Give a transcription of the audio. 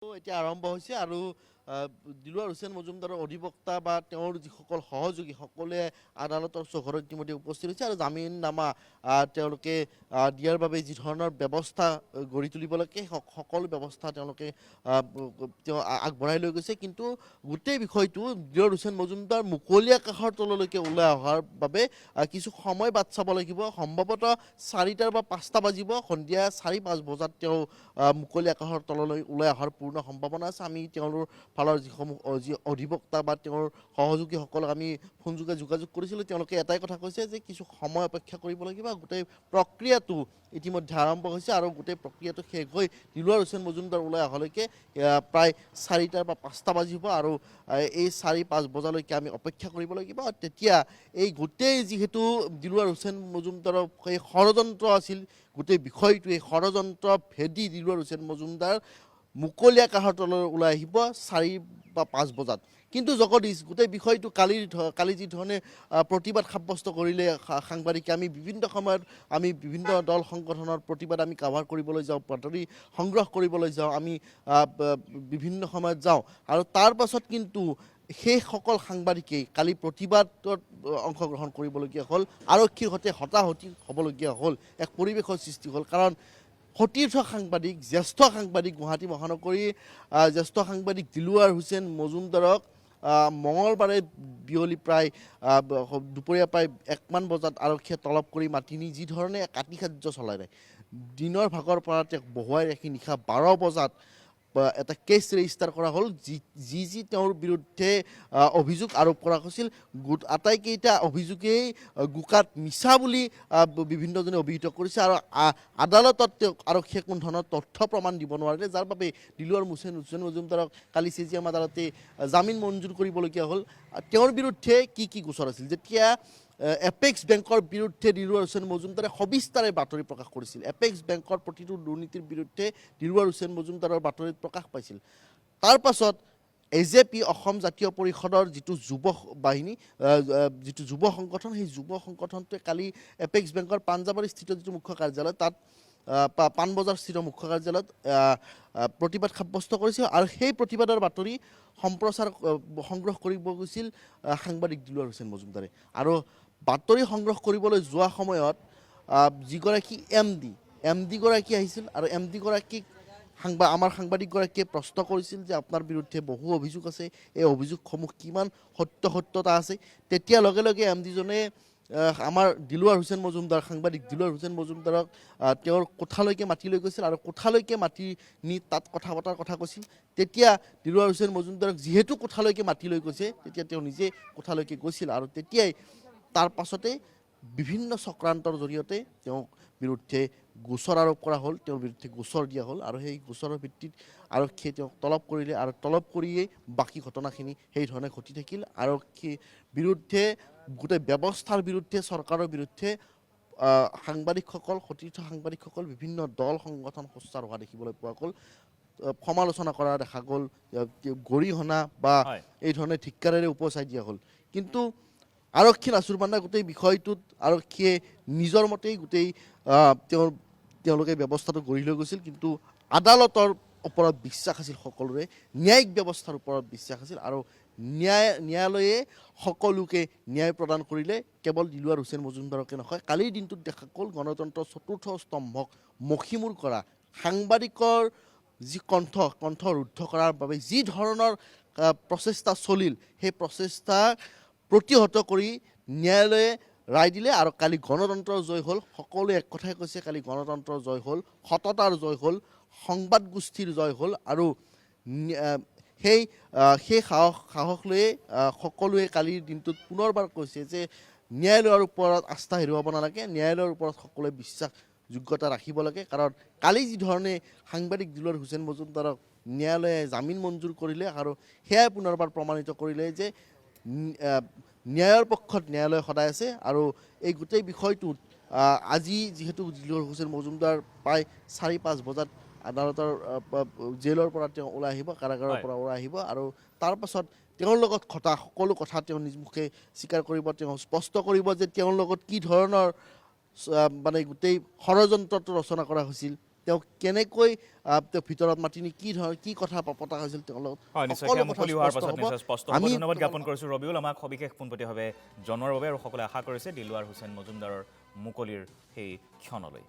এতিয়া আৰম্ভ হৈছে আৰু দিলৱাৰ হুছেইন মজুমদাৰৰ অধিবক্তা বা তেওঁৰ যিসকল সহযোগী সকলোৱে আদালতৰ চৌহদত ইতিমধ্যে উপস্থিত হৈছে আৰু জামিননামা তেওঁলোকে দিয়াৰ বাবে যি ধৰণৰ ব্যৱস্থা গঢ়ি তুলিব লাগে সকলো ব্যৱস্থা তেওঁলোকে আগবঢ়াই লৈ গৈছে। কিন্তু গোটেই বিষয়টো দিলৱাৰ হুছেইন মজুমদাৰ মুকলি আকাশৰ তললৈকে ওলাই অহাৰ বাবে কিছু সময় বাট চাব লাগিব। সম্ভৱতঃ 4টা বা 5টা বাজিব, সন্ধিয়া 4-5 বজাত তেওঁ মুকলি আকাশৰ তললৈ ওলাই অহাৰ পূৰ্ণ সম্ভাৱনা আছে। আমি তেওঁলোকৰ ফালৰ যি অধিবক্তা বা তেওঁৰ সহযোগীসকলক আমি ফোনযোগে যোগাযোগ কৰিছিলোঁ। তেওঁলোকে এটাই কথা কৈছে যে কিছু সময় অপেক্ষা কৰিব লাগিব। গোটেই প্ৰক্ৰিয়াটো ইতিমধ্যে আৰম্ভ হৈছে আৰু গোটেই প্ৰক্ৰিয়াটো শেষ হৈ দিলৱাৰ হুছেইন মজুমদাৰ ওলাই অহালৈকে প্ৰায় 4টা বা 5টা বাজিব আৰু এই 4-5 বজালৈকে আমি অপেক্ষা কৰিব লাগিব। তেতিয়া এই গোটেই যিহেতু দিলৱাৰ হুছেইন মজুমদাৰৰ এই ষড়যন্ত্ৰ আছিল, গোটেই বিষয়টো এই ষড়যন্ত্ৰ ভেদি দিলৱাৰ হুছেইন মজুমদাৰ মুকলি আকাশৰ তললৈ ওলাই আহিব 4 বা 5 বজাত। কিন্তু জগদীশ, গোটেই বিষয়টো কালি যি ধৰণে প্ৰতিবাদ সাব্যস্ত কৰিলে সাংবাদিকে, আমি বিভিন্ন সময়ত আমি বিভিন্ন দল সংগঠনৰ প্ৰতিবাদ আমি কাভাৰ কৰিবলৈ যাওঁ, বাতৰি সংগ্ৰহ কৰিবলৈ যাওঁ, আমি বিভিন্ন সময়ত যাওঁ আৰু তাৰ পাছত কিন্তু সেইসকল সাংবাদিকেই কালি প্ৰতিবাদত অংশগ্ৰহণ কৰিবলগীয়া হ'ল। আৰক্ষীৰ সৈতে হতাহতি হ'বলগীয়া হ'ল, এক পৰিৱেশৰ সৃষ্টি হ'ল। কাৰণ সতীৰ্থ সাংবাদিক, জ্যেষ্ঠ সাংবাদিক, গুৱাহাটী মহানগৰীৰ জ্যেষ্ঠ সাংবাদিক দিলৱাৰ হুছেইন মজুমদাৰক মঙলবাৰে বিয়লি প্ৰায় দুপৰীয়া প্ৰায় 1মান বজাত আৰক্ষীয়ে তলব কৰি মাতি নি যি ধৰণে কাটিকাৰ্য চলালে, দিনৰ ভাগৰ পৰা তেওঁক বহুৱাই ৰাখি নিশা 12 বজাত এটা কেছ ৰেজিষ্টাৰ কৰা হ'ল। যি তেওঁৰ বিৰুদ্ধে অভিযোগ আৰোপ কৰা হৈছিল, আটাইকেইটা অভিযোগেই গোকাত মিছা বুলি বিভিন্নজনে অভিহিত কৰিছে আৰু আদালতত তেওঁক আৰক্ষীয়ে কোনো ধৰণৰ তথ্য প্ৰমাণ দিব নোৱাৰিলে, যাৰ বাবে দিলৱাৰ হুছেইন মজুমদাৰক কালি CJM আদালতে জামিন মঞ্জুৰ কৰিবলগীয়া হ'ল। তেওঁৰ বিৰুদ্ধে কি গোচৰ আছিল? যেতিয়া এপেক্স বেংকৰ বিৰুদ্ধে দিলৱাৰ হুছেইন মজুমদাৰে সবিস্তাৰে বাতৰি প্ৰকাশ কৰিছিল, এপেক্স বেংকৰ প্ৰতিটো দুৰ্নীতিৰ বিৰুদ্ধে দিলৱাৰ হুছেইন মজুমদাৰৰ বাতৰিত প্ৰকাশ পাইছিল। তাৰ পাছত AJP অসম জাতীয় পৰিষদৰ যিটো যুৱ বাহিনী, যিটো যুৱ সংগঠন, সেই যুৱ সংগঠনটোৱে কালি এপেক্স বেংকৰ পাঞ্জাবাৰী স্থিত যিটো মুখ্য কাৰ্যালয়, তাত পাণবজাৰ স্থিত মুখ্য কাৰ্যালয়ত প্ৰতিবাদ সাব্যস্ত কৰিছিল আৰু সেই প্ৰতিবাদৰ বাতৰি সংগ্ৰহ কৰিব গৈছিল সাংবাদিক দিলৱাৰ হুছেইন মজুমদাৰে। আৰু বাতৰি সংগ্ৰহ কৰিবলৈ যোৱা সময়ত যিগৰাকী MD গৰাকী আহিছিল আৰু MD গৰাকীক আমাৰ সাংবাদিকগৰাকীয়ে প্ৰশ্ন কৰিছিল যে আপোনাৰ বিৰুদ্ধে বহু অভিযোগ আছে, এই অভিযোগসমূহ কিমান সত্যতা আছে। তেতিয়া লগে লগে MD-জনে আমাৰ দিলৱাৰ হুছেইন মজুমদাৰ, সাংবাদিক দিলৱাৰ হুছেইন মজুমদাৰক তেওঁৰ কোঠালৈকে মাতি লৈ গৈছিল আৰু কোঠালৈকে মাতি নি তাত কথা পতাৰ কথা কৈছিল। তেতিয়া দিলৱাৰ হুছেইন মজুমদাৰক যিহেতু কোঠালৈকে মাতি লৈ গৈছে, তেতিয়া তেওঁ নিজে কোঠালৈকে গৈছিল আৰু তেতিয়াই তাৰ পাছতে বিভিন্ন চক্ৰান্তৰ জৰিয়তে তেওঁৰ বিৰুদ্ধে গোচৰ আৰোপ কৰা হ'ল, তেওঁৰ বিৰুদ্ধে গোচৰ দিয়া হ'ল আৰু সেই গোচৰৰ ভিত্তিত আৰক্ষীয়ে তেওঁক তলব কৰিলে আৰু তলব কৰিয়েই বাকী ঘটনাখিনি সেই ধৰণে ঘটি থাকিল। আৰক্ষীৰ বিৰুদ্ধে, গোটেই ব্যৱস্থাৰ বিৰুদ্ধে, চৰকাৰৰ বিৰুদ্ধে সাংবাদিকসকল, সতীৰ্থ সাংবাদিকসকল, বিভিন্ন দল সংগঠন সোচ্চাৰ হোৱা দেখিবলৈ পোৱা গ'ল, সমালোচনা কৰা দেখা গ'ল, গৰিহণা বা এই ধৰণে ধিক্কাৰেৰে উপচাই দিয়া হ'ল। কিন্তু আৰক্ষী নাচুৰবান্দা গোটেই বিষয়টোত আৰক্ষীয়ে নিজৰ মতেই গোটেই তেওঁলোকে ব্যৱস্থাটো গঢ়ি লৈ গৈছিল। কিন্তু আদালতৰ ওপৰত বিশ্বাস আছিল সকলোৰে, ন্যায়িক ব্যৱস্থাৰ ওপৰত বিশ্বাস আছিল আৰু ন্যায়ালয়ে সকলোকে ন্যায় প্ৰদান কৰিলে। কেৱল দিলৱাৰ হুছেইন মজুমদাৰকে নহয়, কালিৰ দিনটোত দেখা গ'ল গণতন্ত্ৰৰ চতুৰ্থ স্তম্ভক মষিমূৰ কৰা, সাংবাদিকৰ যি কণ্ঠ ৰুদ্ধ কৰাৰ বাবে যি ধৰণৰ প্ৰচেষ্টা চলিল, সেই প্ৰচেষ্টা প্ৰতিহত কৰি ন্যায়ালয়ে ৰায় দিলে আৰু কালি গণতন্ত্ৰৰ জয় হ'ল। সকলোৱে এক কথাই কৈছে, কালি গণতন্ত্ৰৰ জয় হ'ল, সততাৰ জয় হ'ল, সংবাদ গোষ্ঠীৰ জয় হ'ল আৰু সেই সাহস লৈয়ে সকলোৱে কালিৰ দিনটোত পুনৰবাৰ কৈছে যে ন্যায়ালয়ৰ ওপৰত আস্থা হেৰুৱাব নালাগে, ন্যায়ালয়ৰ ওপৰত সকলোৱে বিশ্বাসযোগ্যতা ৰাখিব লাগে। কাৰণ কালি যি ধৰণে সাংবাদিক দিলৱাৰ হুছেইন মজুমদাৰক ন্যায়ালয়ে জামিন মঞ্জুৰ কৰিলে আৰু সেয়াই পুনৰবাৰ প্ৰমাণিত কৰিলে যে ন্যায়ৰ পক্ষত ন্যায়ালয় সদায় আছে। আৰু এই গোটেই বিষয়টোত আজি যিহেতু দিলৱাৰ হুছেইন মজুমদাৰ প্ৰায় 4-5 বজাত আদালতৰ জেলৰ পৰা তেওঁ ওলাই আহিব, কাৰাগাৰৰ পৰা ওলাই আহিব আৰু তাৰ পাছত তেওঁৰ লগত ঘটা সকলো কথা তেওঁ নিজ মুখে স্বীকাৰ কৰিব, তেওঁ স্পষ্ট কৰিব যে তেওঁৰ লগত কি ধৰণৰ মানে গোটেই ষড়যন্ত্ৰটো ৰচনা কৰা হৈছিল, তেওঁ কেনেকৈ তেওঁ ভিতৰত মাতি নি কি কথা পতা হৈছিল তেওঁৰ লগত হয় নিশ্চয় সকলো কথা মুকলি হোৱাৰ স্পষ্ট পাছত হ'ব। নিশ্চয় স্পষ্ট হ'ব। আমি ধন্যবাদ জ্ঞাপন কৰিছোঁ ৰবিউল, আমাক সবিশেষ পোনপটীয়াভাৱে জনোৱাৰ বাবে, আৰু সকলোৱে আশা কৰিছে দিলৱাৰ হুছেইন মজুমদাৰৰ মুকলিৰ সেই ক্ষণলৈ।